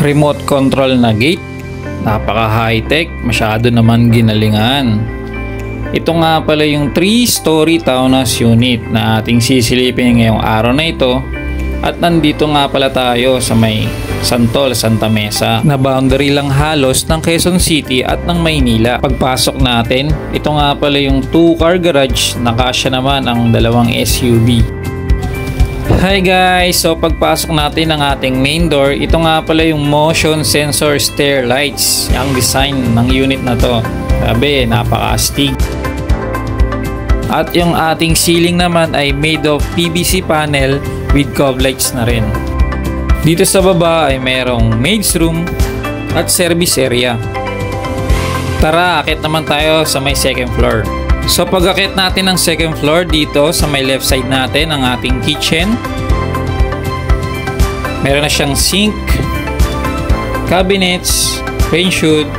Remote control na gate. Napaka high-tech, masyado naman ginalingan. Ito nga pala yung 3-story townhouse unit na ating sisilipin ngayong araw na ito. At nandito nga pala tayo sa may Santol, Santa Mesa na boundary lang halos ng Quezon City at ng Maynila. Pagpasok natin, ito nga pala yung 2-car garage na kasya naman ang dalawang SUV. Hi guys! So pagpasok natin ng ating main door, ito nga pala yung motion sensor stair lights. Yung design ng unit na to. Sabi, napaka-astig. At yung ating ceiling naman ay made of PVC panel with cove lights na rin. Dito sa baba ay merong maid's room at service area. Tara, akit naman tayo sa may second floor. So pag-akit natin ng second floor, dito sa may left side natin ang ating kitchen. Meron na siyang sink, cabinets, range hood.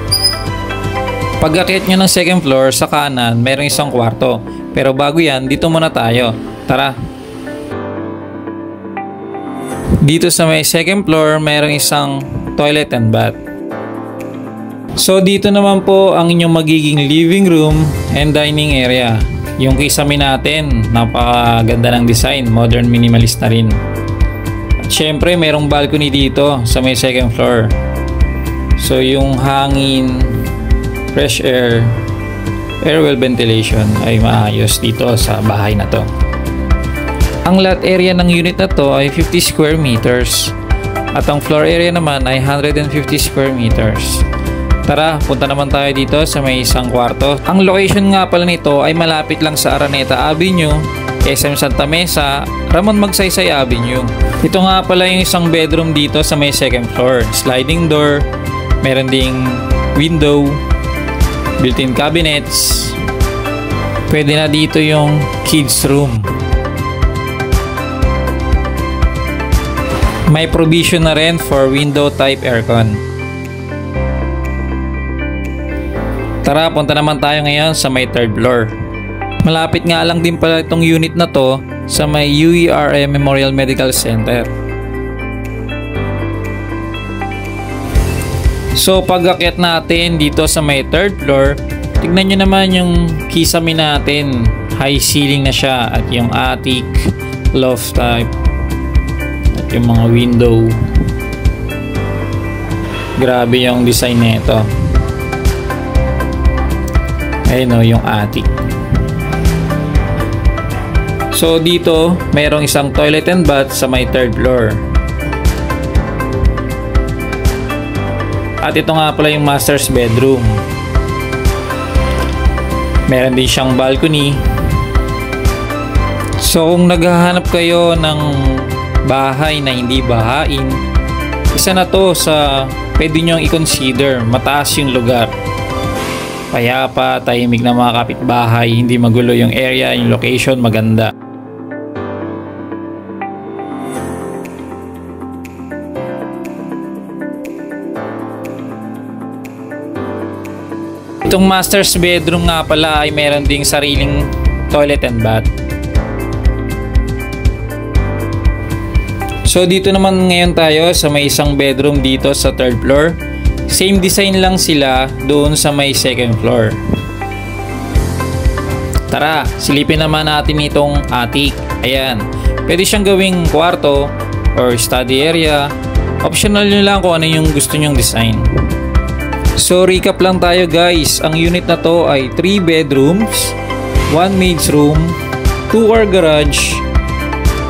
Pag-akit nyo ng second floor, sa kanan meron isang kwarto. Pero bago yan, dito muna tayo. Tara! Dito sa may second floor, merong isang toilet and bath. So dito naman po ang inyong magiging living room and dining area. Yung kisame natin, napakaganda ng design, modern minimalist na rin. At syempre merong balcony dito sa may second floor. So yung hangin, fresh air, airwell ventilation ay maayos dito sa bahay na to. Ang lot area ng unit na to ay 50 square meters at ang floor area naman ay 150 square meters. Tara, punta naman tayo dito sa may isang kwarto. Ang location nga pala nito ay malapit lang sa Araneta Avenue, SM Santa Mesa, Ramon Magsaysay Avenue. Ito nga pala yung isang bedroom dito sa may second floor. Sliding door, meron ding window, built-in cabinets. Pwede na dito yung kids room. May provision na rin for window type aircon. Tara, punta naman tayo ngayon sa may third floor. Malapit nga lang din pala itong unit na to sa may UERM Memorial Medical Center. So pag-akyat natin dito sa may third floor, tignan nyo naman yung kisame natin. High ceiling na siya at yung attic, loft type, at yung mga window. Grabe yung design nito. Ayun o, yung attic. So dito, mayroong isang toilet and bath sa may third floor. At ito nga pala yung master's bedroom. Meron din siyang balcony. So kung naghahanap kayo ng bahay na hindi bahain, isa na to sa pwede nyo i-consider. Mataas yung lugar. Payapa, tahimik na mga kapitbahay, hindi magulo yung area, yung location maganda. Itong master's bedroom nga pala ay meron ding sariling toilet and bath. So dito naman ngayon tayo sa may isang bedroom dito sa third floor. Same design lang sila doon sa may second floor. Tara, silipin naman natin itong attic. Ayan, pwede siyang gawing kwarto or study area. Optional nyo lang kung ano yung gusto nyong design. So recap lang tayo guys. Ang unit na to ay 3 bedrooms, 1 maid's room, 2-car garage.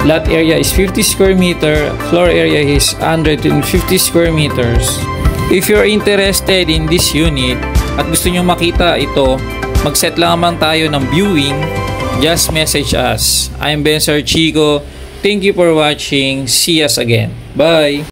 Lot area is 50 square meter, floor area is 150 square meters. If you're interested in this unit at gusto nyo makita ito, mag-set lang naman tayo ng viewing, just message us. I'm Ben Sir Chico. Thank you for watching. See us again. Bye!